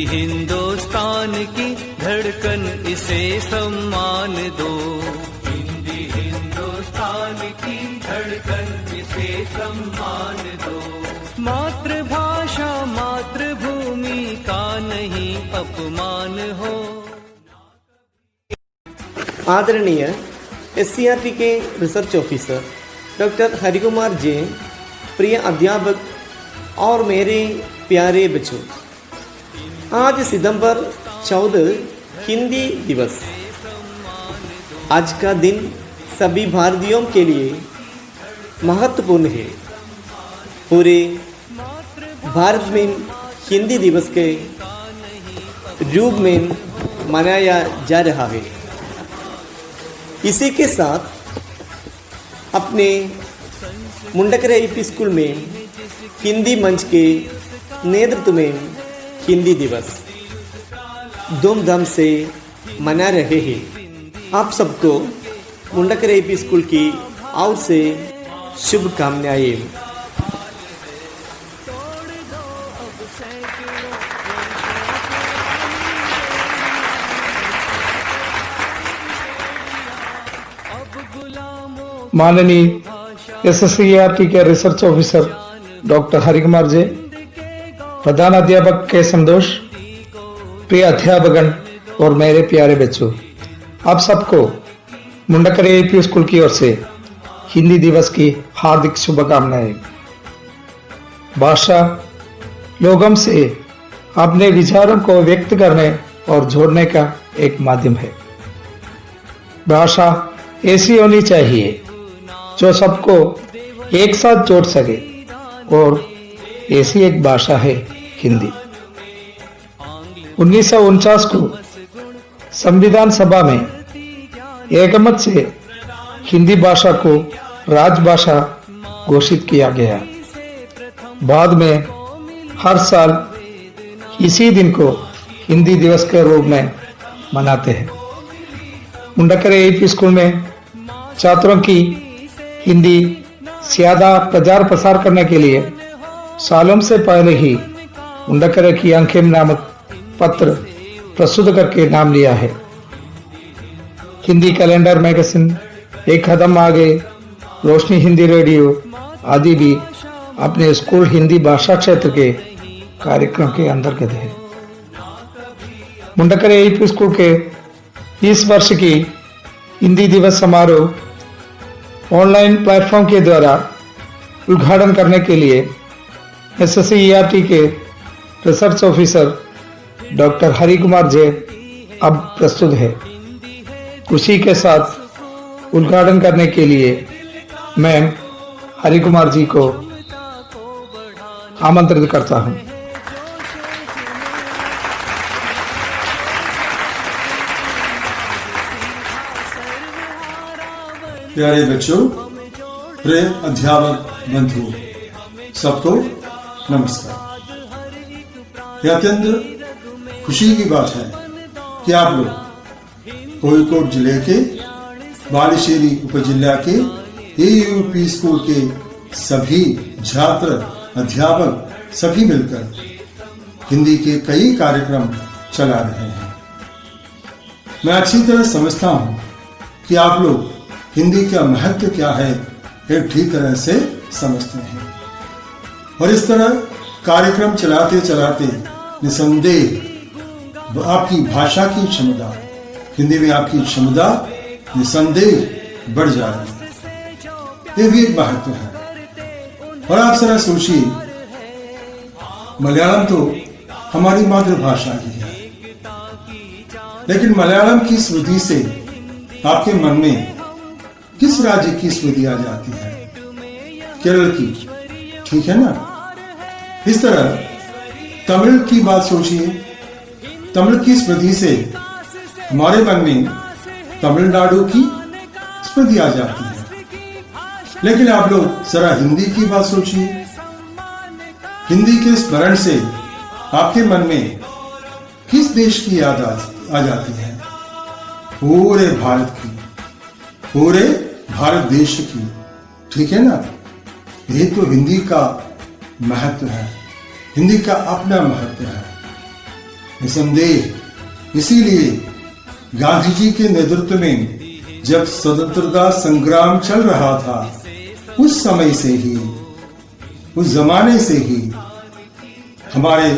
हिंदुस्तान की धड़कन इसे सम्मान दो। हिंदी हिंदुस्तान की धड़कन इसे सम्मान दो। मातृभाषा मातृभूमि का नहीं अपमान हो। आदरणीय SCERT के रिसर्च ऑफिसर डॉक्टर हरिकुमार जी, प्रिय अध्यापक और मेरे प्यारे बच्चों, आज सितंबर 14 हिंदी दिवस। आज का दिन सभी भारतीयों के लिए महत्वपूर्ण है। पूरे भारत में हिंदी दिवस के रूप में मनाया जा रहा है। इसी के साथ अपने मुंडकरे AP स्कूल में हिंदी मंच के नेतृत्व में हिंदी दिवस धूमधाम से मना रहे हैं। आप सबको मुंडकरे AP स्कूल की ओर से शुभकामनाएं। माननीय SCERT के रिसर्च ऑफिसर डॉक्टर हरिकुमार जी, प्रधान अध्यापक के संतोष, प्रिय अध्यापकगण और मेरे प्यारे बच्चों, आप सबको मुंडकरे AP स्कूल की ओर से हिंदी दिवस की हार्दिक शुभकामनाएं। भाषा लोगों से अपने विचारों को व्यक्त करने और जोड़ने का एक माध्यम है। भाषा ऐसी होनी चाहिए जो सबको एक साथ जोड़ सके, और ऐसी एक भाषा है हिंदी। 1949 को संविधान सभा में एकमत से हिंदी भाषा को राजभाषा घोषित किया गया। बाद में हर साल इसी दिन को हिंदी दिवस के रूप में मनाते हैं। मुंडकरे AP स्कूल में छात्रों की हिंदी ज्यादा प्रचार प्रसार करने के लिए सालों से पहले ही मुंडकरे की अंकेम नामक पत्र प्रस्तुत करके नाम लिया है। हिंदी कैलेंडर मैगजीन, एक कदम आगे, रोशनी हिंदी रेडियो आदि भी अपने स्कूल हिंदी भाषा क्षेत्र के कार्यक्रम के अंतर्गत है। मुंडकरे AP स्कूल के इस वर्ष की हिंदी दिवस समारोह ऑनलाइन प्लेटफॉर्म के द्वारा उद्घाटन करने के लिए SCERT के रिसर्च ऑफिसर डॉक्टर हरिकुमार जी अब प्रस्तुत है। खुशी के साथ उद्घाटन करने के लिए मैं हरिकुमार जी को आमंत्रित करता हूं। प्यारे बच्चों, प्रिय अध्यापक बंधुओं, सबको नमस्कार। यह अत्यंत खुशी की बात है कि आप लोग कोഴിക്കോട് जिले के बालीशेरी उपजिला के AUP स्कूल के सभी छात्र, अध्यापक सभी मिलकर हिंदी के कई कार्यक्रम चला रहे हैं। मैं अच्छी तरह समझता हूं कि आप लोग हिंदी का महत्व क्या है एक ठीक तरह से समझते हैं, और इस तरह कार्यक्रम चलाते चलाते निसंदेह आपकी भाषा की क्षमता, हिंदी में आपकी क्षमता निसंदेह बढ़ जाएगी। ये भी एक महत्व है। और आप जरा सोचिए, मलयालम तो हमारी मातृभाषा ही है, लेकिन मलयालम की स्मृति से आपके मन में किस राज्य की स्मृति आ जाती है? केरल की, ठीक है ना? इस तरह तमिल की बात सोचिए, तमिल की स्मृति से हमारे मन में तमिलनाडु की स्मृति आ जाती है। लेकिन आप लोग जरा हिंदी की बात सोचिए, हिंदी के स्मरण से आपके मन में किस देश की याद आ जाती है? पूरे भारत की, पूरे भारत देश की, ठीक है ना? ये तो हिंदी का महत्व है, हिंदी का अपना महत्व है। निसंदेह इसीलिए गांधी जी के नेतृत्व में जब स्वतंत्रता संग्राम चल रहा था, उस समय से ही, उस जमाने से ही हमारे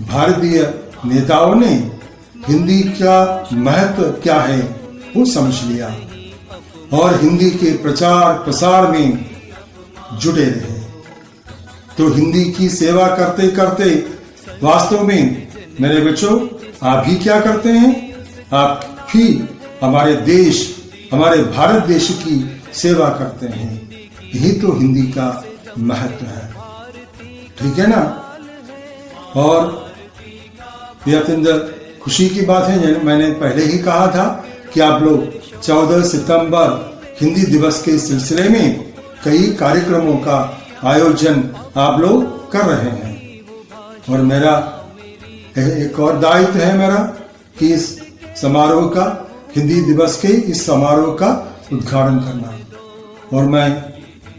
भारतीय नेताओं ने हिंदी का महत्व क्या है वो समझ लिया और हिंदी के प्रचार प्रसार में जुटे रहे। तो हिंदी की सेवा करते करते वास्तव में मेरे बच्चों, आप भी क्या करते हैं? आप भी हमारे देश, हमारे भारत देश की सेवा करते हैं। यही तो हिंदी का महत्व है, ठीक है ना? और ये अत्यंत खुशी की बात है, मैंने पहले ही कहा था कि आप लोग 14 सितंबर हिंदी दिवस के सिलसिले में कई कार्यक्रमों का आयोजन आप लोग कर रहे हैं और मेरा एक और दायित्व है मेरा कि इस समारोह का, हिंदी दिवस के इस समारोह का उद्घाटन करना। और मैं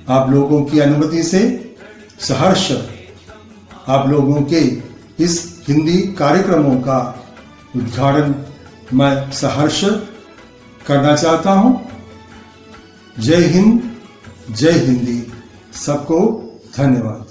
आप लोगों की अनुमति से सहर्ष आप लोगों के इस हिंदी कार्यक्रमों का उद्घाटन मैं सहर्ष करना चाहता हूं। जय हिंद, जय हिंदी, सबको धन्यवाद।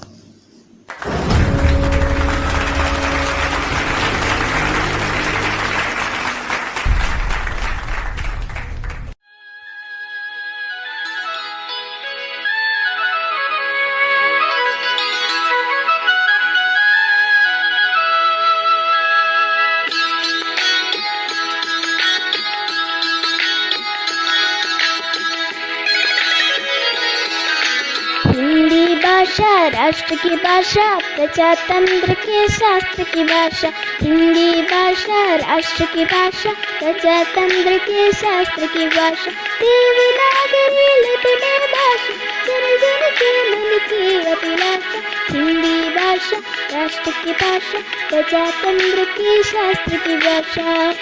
हिंदी भाषा राष्ट्र की भाषा, प्रजातंत्र के शास्त्र की भाषा। हिंदी भाषा राष्ट्र की भाषा, प्रजातंत्र के शास्त्र की भाषा। देवनागरी लिपि में भाषा, जन जन के मन की अभिलाषा। हिंदी भाषा राष्ट्र की भाषा, प्रजातंत्र के शास्त्र की भाषा।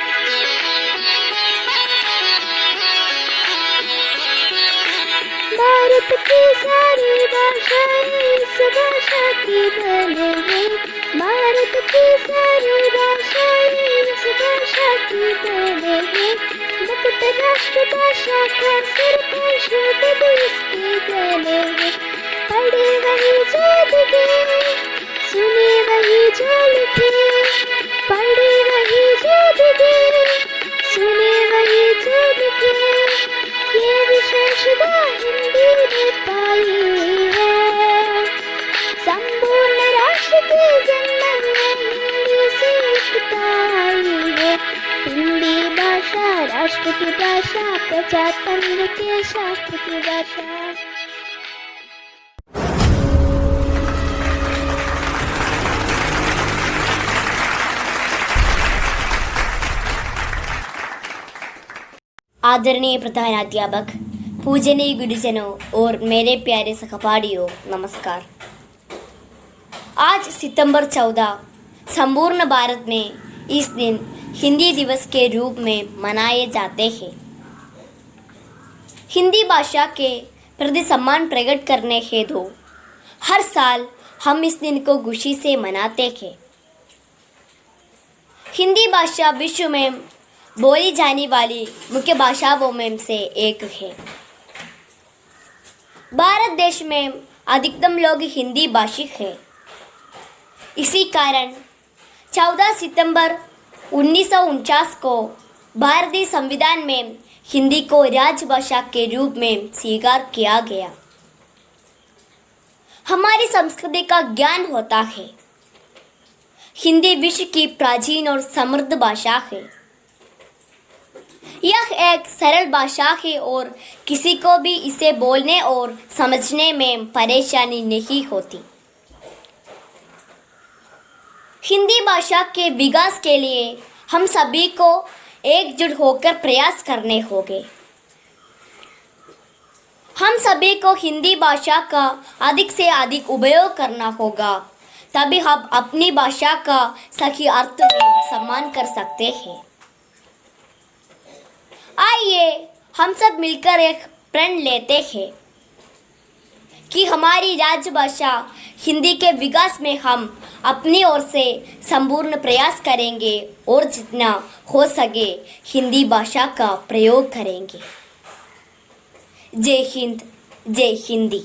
भारत की सारी भाषाएं इस भाषा की बनेंगी। भारत की सारी भाषाएं इस भाषा की बनेंगी। मुक्त राष्ट्रभाषा का सिरपोश भी इसकी बनेंगे। पढ़े वही जो लिखे, सुने वही जो लिखे। पढ़े वही जो लिखे, सुने वही जो लिखे। ये विशेषता हिंदी ने पाई है। संपूर्ण राष्ट्र के जन्म में हिंदी से एकता आई है। हिंदी भाषा राष्ट्र की भाषा, प्रजातंत्र के शास्त्र की भाषा। आदरणीय प्रधानाध्यापक, पूजनीय गुरुजनों और मेरे प्यारे सहपाठियों, नमस्कार। आज सितंबर 14 संपूर्ण भारत में इस दिन हिंदी दिवस के रूप में मनाए जाते हैं। हिंदी भाषा के प्रति सम्मान प्रकट करने हेतु हर साल हम इस दिन को खुशी से मनाते हैं। हिंदी भाषा विश्व में बोली जाने वाली मुख्य भाषाओं में से एक है। भारत देश में अधिकतम लोग हिंदी भाषी हैं। इसी कारण 14 सितंबर 1949 को भारतीय संविधान में हिंदी को राजभाषा के रूप में स्वीकार किया गया। हमारी संस्कृति का ज्ञान होता है। हिंदी विश्व की प्राचीन और समृद्ध भाषा है। यह एक सरल भाषा है और किसी को भी इसे बोलने और समझने में परेशानी नहीं होती। हिंदी भाषा के विकास के लिए हम सभी को एकजुट होकर प्रयास करने होंगे। हम सभी को हिंदी भाषा का अधिक से अधिक उपयोग करना होगा, तभी हम अपनी भाषा का सही अर्थ में सम्मान कर सकते हैं। आइए हम सब मिलकर एक प्रण लेते हैं। कि हमारी राजभाषा हिंदी के विकास में हम अपनी ओर से संपूर्ण प्रयास करेंगे और जितना हो सके हिंदी भाषा का प्रयोग करेंगे। जय हिंद, जय हिंदी।